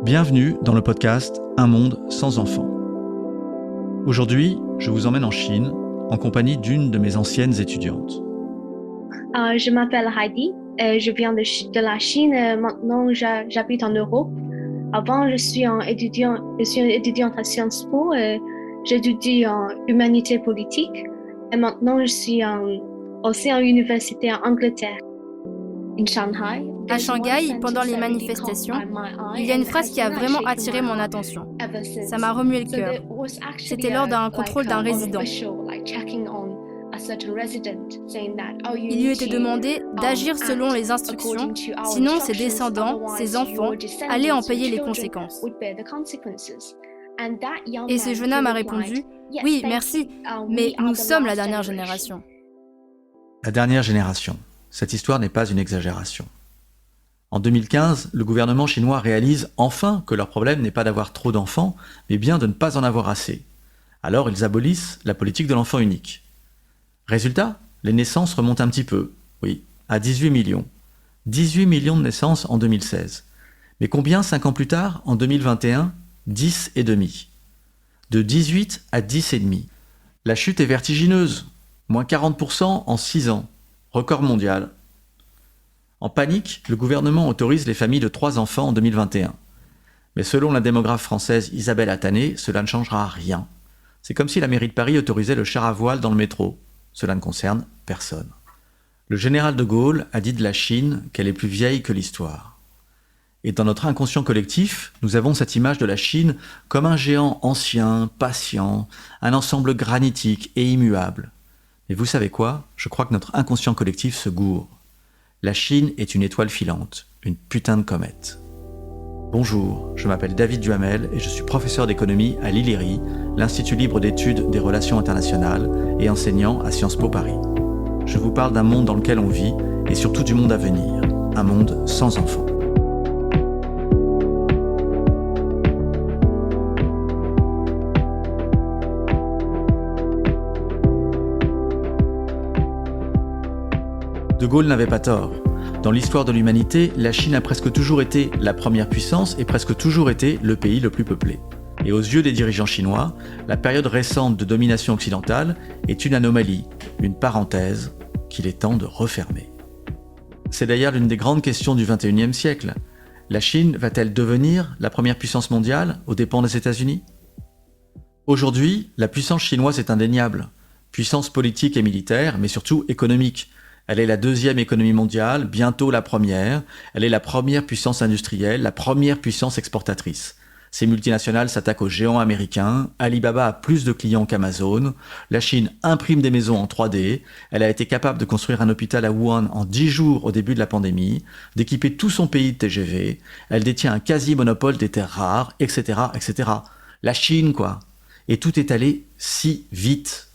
Bienvenue dans le podcast Un monde sans enfants. Aujourd'hui, je vous emmène en Chine en compagnie d'une de mes anciennes étudiantes. Je m'appelle Heidi, je viens de la Chine, maintenant j'habite en Europe. Avant, je suis une étudiante à Sciences Po, j'étudie en humanité politique et maintenant je suis aussi en université en Angleterre. À Shanghai, pendant les manifestations, il y a une phrase qui a vraiment attiré mon attention. Ça m'a remué le cœur. C'était lors d'un contrôle d'un résident. Il lui était demandé d'agir selon les instructions, sinon ses descendants, ses enfants, allaient en payer les conséquences. Et ce jeune homme a répondu « Oui, merci, mais nous sommes la dernière génération. » La dernière génération. Cette histoire n'est pas une exagération. En 2015, le gouvernement chinois réalise enfin que leur problème n'est pas d'avoir trop d'enfants, mais bien de ne pas en avoir assez. Alors ils abolissent la politique de l'enfant unique. Résultat, les naissances remontent un petit peu, oui, à 18 millions. 18 millions de naissances en 2016. Mais combien 5 ans plus tard, en 2021 ? 10 et demi. De 18 à 10 et demi. La chute est vertigineuse, moins 40% en 6 ans. Record mondial. En panique, le gouvernement autorise les familles de 3 enfants en 2021. Mais selon la démographe française Isabelle Attané, cela ne changera rien. C'est comme si la mairie de Paris autorisait le char à voile dans le métro. Cela ne concerne personne. Le général de Gaulle a dit de la Chine qu'elle est plus vieille que l'histoire. Et dans notre inconscient collectif, nous avons cette image de la Chine comme un géant ancien, patient, un ensemble granitique et immuable. Mais vous savez quoi ? Je crois que notre inconscient collectif se gourre. La Chine est une étoile filante, une putain de comète. Bonjour, je m'appelle David Duhamel et je suis professeur d'économie à l'ILERI, l'Institut libre d'études des relations internationales, et enseignant à Sciences Po Paris. Je vous parle d'un monde dans lequel on vit et surtout du monde à venir, un monde sans enfants. De Gaulle n'avait pas tort. Dans l'histoire de l'humanité, la Chine a presque toujours été la première puissance et presque toujours été le pays le plus peuplé. Et aux yeux des dirigeants chinois, la période récente de domination occidentale est une anomalie, une parenthèse qu'il est temps de refermer. C'est d'ailleurs l'une des grandes questions du XXIe siècle. La Chine va-t-elle devenir la première puissance mondiale aux dépens des États-Unis ? Aujourd'hui, la puissance chinoise est indéniable. Puissance politique et militaire, mais surtout économique. Elle est la deuxième économie mondiale, bientôt la première. Elle est la première puissance industrielle, la première puissance exportatrice. Ces multinationales s'attaquent aux géants américains. Alibaba a plus de clients qu'Amazon. La Chine imprime des maisons en 3D. Elle a été capable de construire un hôpital à Wuhan en 10 jours au début de la pandémie, d'équiper tout son pays de TGV. Elle détient un quasi-monopole des terres rares, etc., etc. La Chine, quoi. Et tout est allé si vite.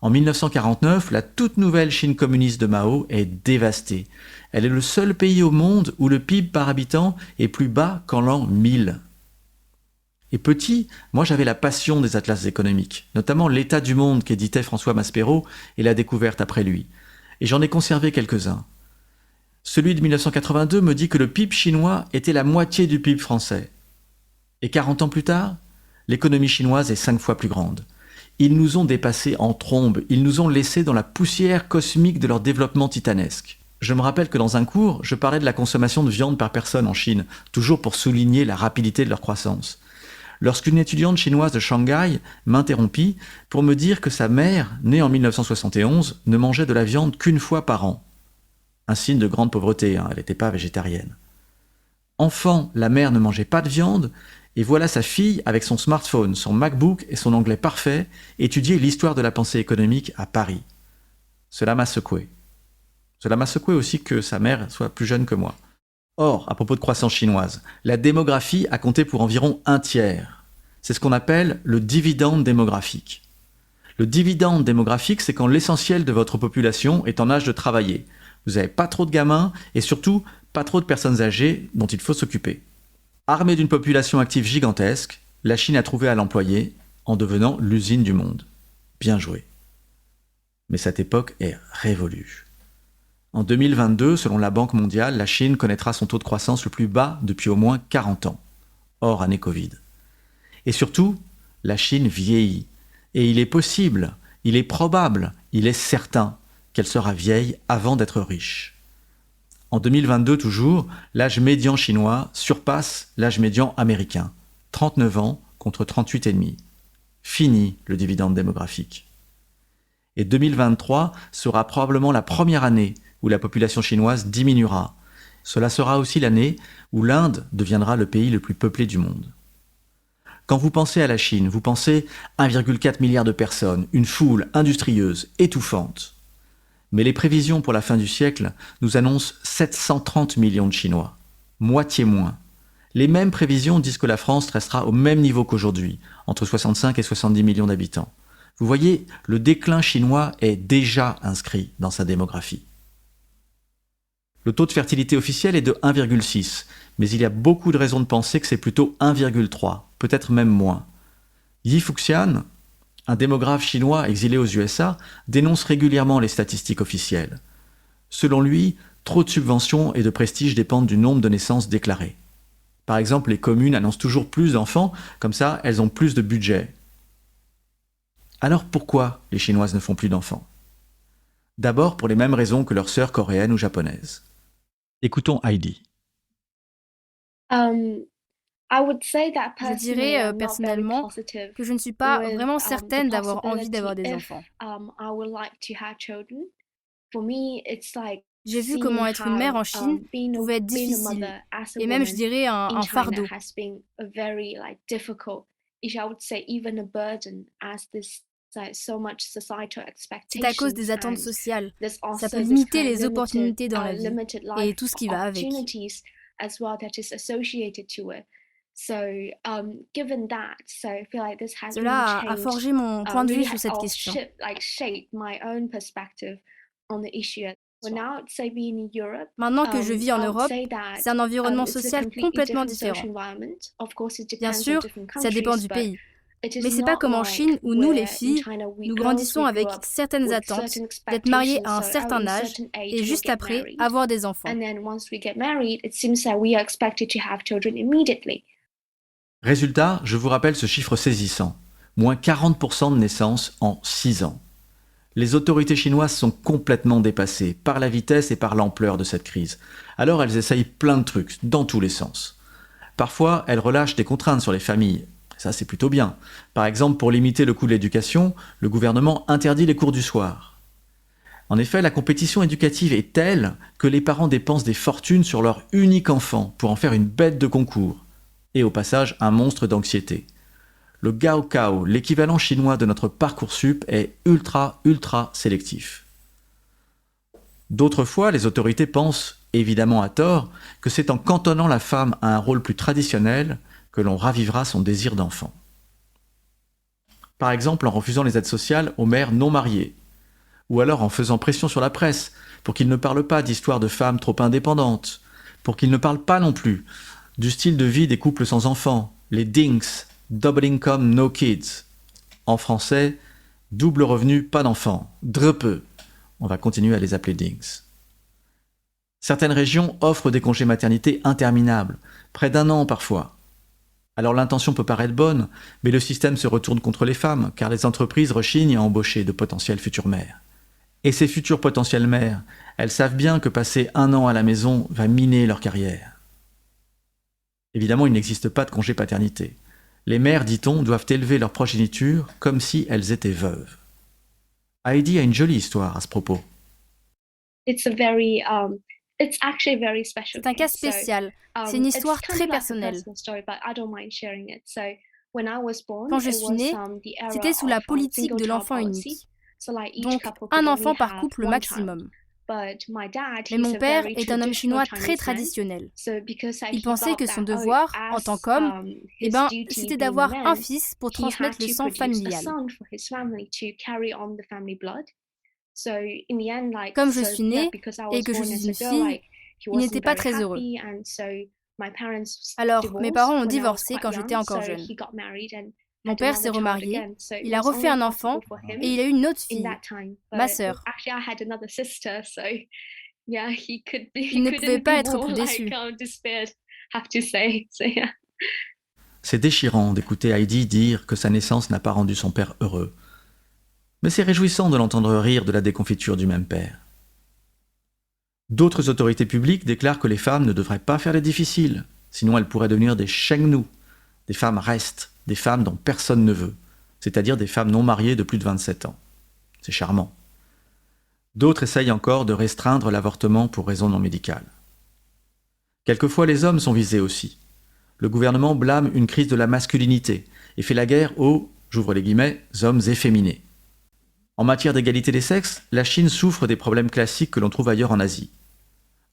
En 1949, la toute nouvelle Chine communiste de Mao est dévastée. Elle est le seul pays au monde où le PIB par habitant est plus bas qu'en l'an 1000. Et petit, moi j'avais la passion des atlas économiques, notamment l'État du monde qu'éditait François Maspero et la découverte après lui. Et j'en ai conservé quelques-uns. Celui de 1982 me dit que le PIB chinois était la moitié du PIB français. Et 40 ans plus tard, l'économie chinoise est 5 fois plus grande. Ils nous ont dépassés en trombe, ils nous ont laissés dans la poussière cosmique de leur développement titanesque. Je me rappelle que dans un cours, je parlais de la consommation de viande par personne en Chine, toujours pour souligner la rapidité de leur croissance. Lorsqu'une étudiante chinoise de Shanghai m'interrompit pour me dire que sa mère, née en 1971, ne mangeait de la viande qu'une fois par an. Un signe de grande pauvreté, elle n'était pas végétarienne. Enfant, la mère ne mangeait pas de viande, et voilà sa fille, avec son smartphone, son MacBook et son anglais parfait, étudier l'histoire de la pensée économique à Paris. Cela m'a secoué. Cela m'a secoué aussi que sa mère soit plus jeune que moi. Or, à propos de croissance chinoise, la démographie a compté pour environ 1/3. C'est ce qu'on appelle le dividende démographique. Le dividende démographique, c'est quand l'essentiel de votre population est en âge de travailler. Vous n'avez pas trop de gamins et surtout pas trop de personnes âgées dont il faut s'occuper. Armée d'une population active gigantesque, la Chine a trouvé à l'employer en devenant l'usine du monde. Bien joué. Mais cette époque est révolue. En 2022, selon la Banque mondiale, la Chine connaîtra son taux de croissance le plus bas depuis au moins 40 ans. hors année Covid. Et surtout, la Chine vieillit. Et il est possible, il est probable, il est certain qu'elle sera vieille avant d'être riche. En 2022 toujours, l'âge médian chinois surpasse l'âge médian américain. 39 ans contre 38,5. Fini le dividende démographique. Et 2023 sera probablement la première année où la population chinoise diminuera. Cela sera aussi l'année où l'Inde deviendra le pays le plus peuplé du monde. Quand vous pensez à la Chine, vous pensez 1,4 milliard de personnes, une foule industrieuse, étouffante. Mais les prévisions pour la fin du siècle nous annoncent 730 millions de Chinois, moitié moins. Les mêmes prévisions disent que la France restera au même niveau qu'aujourd'hui, entre 65 et 70 millions d'habitants. Vous voyez, le déclin chinois est déjà inscrit dans sa démographie. Le taux de fertilité officiel est de 1,6, mais il y a beaucoup de raisons de penser que c'est plutôt 1,3, peut-être même moins. Yi Fuxian, un démographe chinois exilé aux USA, dénonce régulièrement les statistiques officielles. Selon lui, trop de subventions et de prestige dépendent du nombre de naissances déclarées. Par exemple, les communes annoncent toujours plus d'enfants, comme ça elles ont plus de budget. Alors pourquoi les Chinoises ne font plus d'enfants? D'abord pour les mêmes raisons que leurs sœurs coréennes ou japonaises. Écoutons Heidi. Je dirais personnellement que je ne suis pas vraiment certaine d'avoir envie d'avoir des enfants. J'ai vu comment être une mère en Chine pouvait être difficile, et même je dirais un fardeau. C'est à cause des attentes sociales. Ça peut limiter les opportunités dans la vie et tout ce qui va avec. Cela a forgé mon point de vue sur cette question. Maintenant que je vis en Europe, c'est un environnement social complètement différent. Bien sûr, ça dépend du pays. Mais c'est pas comme en Chine où nous, les filles, nous grandissons avec certaines attentes d'être mariées à un certain âge et juste après avoir des enfants. Résultat, je vous rappelle ce chiffre saisissant. Moins 40% de naissances en 6 ans. Les autorités chinoises sont complètement dépassées par la vitesse et par l'ampleur de cette crise. Alors elles essayent plein de trucs, dans tous les sens. Parfois, elles relâchent des contraintes sur les familles. Ça, c'est plutôt bien. Par exemple, pour limiter le coût de l'éducation, le gouvernement interdit les cours du soir. En effet, la compétition éducative est telle que les parents dépensent des fortunes sur leur unique enfant pour en faire une bête de concours. Et au passage, un monstre d'anxiété. Le Gaokao, l'équivalent chinois de notre Parcoursup, est ultra sélectif. D'autres fois, les autorités pensent, évidemment à tort, que c'est en cantonnant la femme à un rôle plus traditionnel que l'on ravivera son désir d'enfant. Par exemple en refusant les aides sociales aux mères non mariées, ou alors en faisant pression sur la presse pour qu'ils ne parlent pas d'histoires de femmes trop indépendantes, pour qu'ils ne parlent pas non plus du style de vie des couples sans enfants, les DINKs, Double Income No Kids. En français, double revenu, pas d'enfants, DREPE. On va continuer à les appeler DINKs. Certaines régions offrent des congés maternité interminables, près d'1 an parfois. Alors l'intention peut paraître bonne, mais le système se retourne contre les femmes, car les entreprises rechignent à embaucher de potentielles futures mères. Et ces futures potentielles mères, elles savent bien que passer 1 an à la maison va miner leur carrière. Évidemment, il n'existe pas de congé paternité. Les mères, dit-on, doivent élever leur progéniture comme si elles étaient veuves. Heidi a une jolie histoire à ce propos. C'est un cas spécial. C'est une histoire très personnelle. Quand je suis née, c'était sous la politique de l'enfant unique. Donc, un enfant par couple maximum. Mais mon père est un homme chinois très traditionnel. Il pensait que son devoir, en tant qu'homme, c'était d'avoir un fils pour transmettre le sang familial. Comme je suis née et que je suis une fille, il n'était pas très heureux. Alors, mes parents ont divorcé quand j'étais encore jeune. Mon père s'est remarié, il a refait un enfant et il a eu une autre fille, ma sœur. Il ne pouvait pas être plus déçu. c'est déchirant d'écouter Heidi dire que sa naissance n'a pas rendu son père heureux. Mais c'est réjouissant de l'entendre rire de la déconfiture du même père. D'autres autorités publiques déclarent que les femmes ne devraient pas faire les difficiles, sinon elles pourraient devenir des shengnu, des femmes restes, des femmes dont personne ne veut, c'est-à-dire des femmes non mariées de plus de 27 ans. C'est charmant. D'autres essayent encore de restreindre l'avortement pour raisons non médicales. Quelquefois les hommes sont visés aussi. Le gouvernement blâme une crise de la masculinité et fait la guerre aux, j'ouvre les guillemets, hommes efféminés. En matière d'égalité des sexes, la Chine souffre des problèmes classiques que l'on trouve ailleurs en Asie.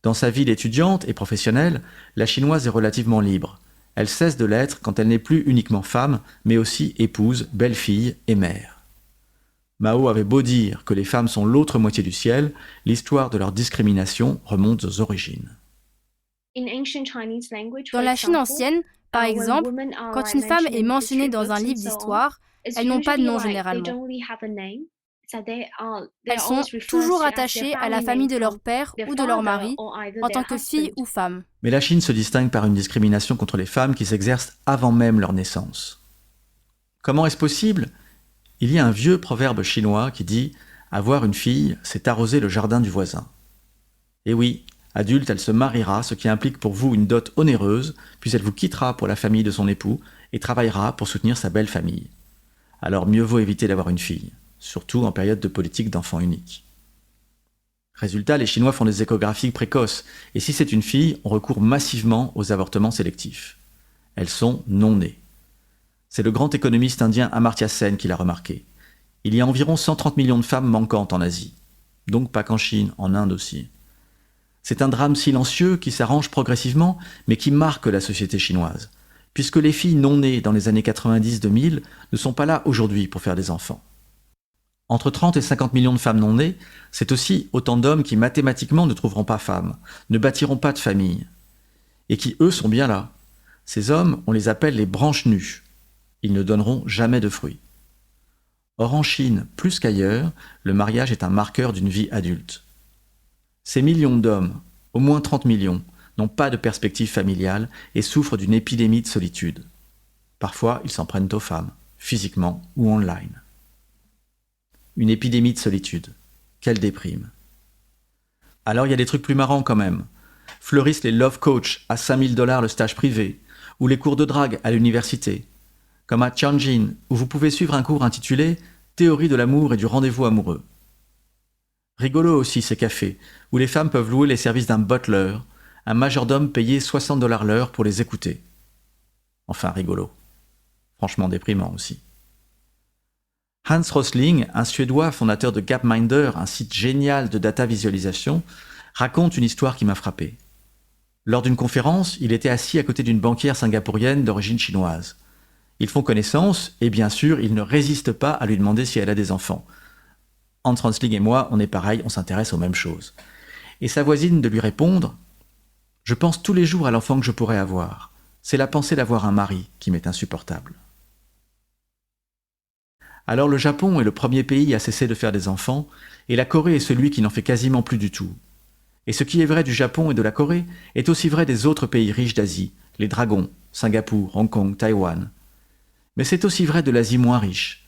Dans sa vie d'étudiante et professionnelle, la chinoise est relativement libre. Elle cesse de l'être quand elle n'est plus uniquement femme, mais aussi épouse, belle-fille et mère. Mao avait beau dire que les femmes sont l'autre moitié du ciel, l'histoire de leur discrimination remonte aux origines. Dans la Chine ancienne, par exemple, quand une femme est mentionnée dans un livre d'histoire, elles n'ont pas de nom généralement. Elles sont toujours attachées à la famille de leur père ou de leur mari en tant que fille ou femme. Mais la Chine se distingue par une discrimination contre les femmes qui s'exerce avant même leur naissance. Comment est-ce possible ? Il y a un vieux proverbe chinois qui dit « Avoir une fille, c'est arroser le jardin du voisin ». Et oui, adulte, elle se mariera, ce qui implique pour vous une dot onéreuse, puis elle vous quittera pour la famille de son époux et travaillera pour soutenir sa belle famille. Alors mieux vaut éviter d'avoir une fille, surtout en période de politique d'enfant unique. Résultat, les Chinois font des échographies précoces, et si c'est une fille, on recourt massivement aux avortements sélectifs. Elles sont non-nées. C'est le grand économiste indien Amartya Sen qui l'a remarqué. Il y a environ 130 millions de femmes manquantes en Asie. Donc pas qu'en Chine, en Inde aussi. C'est un drame silencieux qui s'arrange progressivement, mais qui marque la société chinoise, puisque les filles non-nées dans les années 90-2000 ne sont pas là aujourd'hui pour faire des enfants. Entre 30 et 50 millions de femmes non-nées, c'est aussi autant d'hommes qui mathématiquement ne trouveront pas femmes, ne bâtiront pas de famille, et qui eux sont bien là. Ces hommes, on les appelle les branches nues. Ils ne donneront jamais de fruits. Or en Chine, plus qu'ailleurs, le mariage est un marqueur d'une vie adulte. Ces millions d'hommes, au moins 30 millions, n'ont pas de perspective familiale et souffrent d'une épidémie de solitude. Parfois, ils s'en prennent aux femmes, physiquement ou online. Une épidémie de solitude. Quelle déprime. Alors il y a des trucs plus marrants quand même. Fleurissent les love coach à 5 000 $ le stage privé, ou les cours de drague à l'université. Comme à Tianjin, où vous pouvez suivre un cours intitulé « Théorie de l'amour et du rendez-vous amoureux ». Rigolo aussi ces cafés, où les femmes peuvent louer les services d'un butler, un majordome payé 60 $ l'heure pour les écouter. Enfin rigolo. Franchement déprimant aussi. Hans Rosling, un Suédois fondateur de Gapminder, un site génial de data visualisation, raconte une histoire qui m'a frappé. Lors d'une conférence, il était assis à côté d'une banquière singapourienne d'origine chinoise. Ils font connaissance et bien sûr, il ne résiste pas à lui demander si elle a des enfants. Hans Rosling et moi, on est pareil, on s'intéresse aux mêmes choses. Et sa voisine de lui répondre « Je pense tous les jours à l'enfant que je pourrais avoir. C'est la pensée d'avoir un mari qui m'est insupportable. » Alors le Japon est le premier pays à cesser de faire des enfants, et la Corée est celui qui n'en fait quasiment plus du tout. Et ce qui est vrai du Japon et de la Corée est aussi vrai des autres pays riches d'Asie, les dragons, Singapour, Hong Kong, Taïwan. Mais c'est aussi vrai de l'Asie moins riche.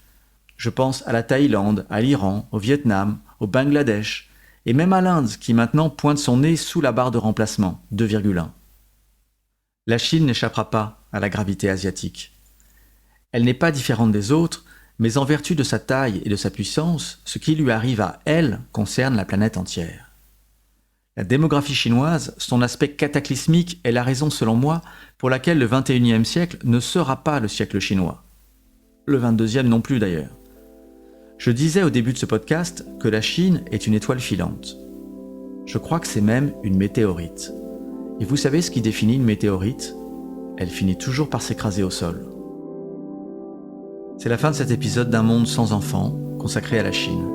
Je pense à la Thaïlande, à l'Iran, au Vietnam, au Bangladesh, et même à l'Inde qui maintenant pointe son nez sous la barre de remplacement, 2,1. La Chine n'échappera pas à la gravité asiatique. Elle n'est pas différente des autres, mais en vertu de sa taille et de sa puissance, ce qui lui arrive à elle concerne la planète entière. La démographie chinoise, son aspect cataclysmique est la raison selon moi pour laquelle le 21e siècle ne sera pas le siècle chinois. Le 22e non plus d'ailleurs. Je disais au début de ce podcast que la Chine est une étoile filante. Je crois que c'est même une météorite. Et vous savez ce qui définit une météorite ? Elle finit toujours par s'écraser au sol. C'est la fin de cet épisode d'un monde sans enfants, consacré à la Chine.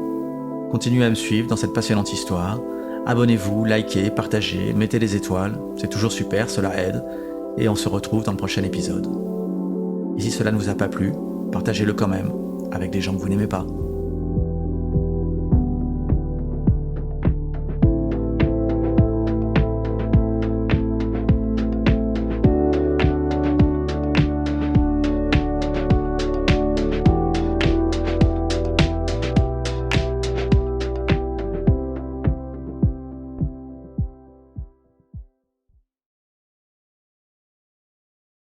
Continuez à me suivre dans cette passionnante histoire. Abonnez-vous, likez, partagez, mettez des étoiles. C'est toujours super, cela aide. Et on se retrouve dans le prochain épisode. Et si cela ne vous a pas plu, partagez-le quand même, avec des gens que vous n'aimez pas.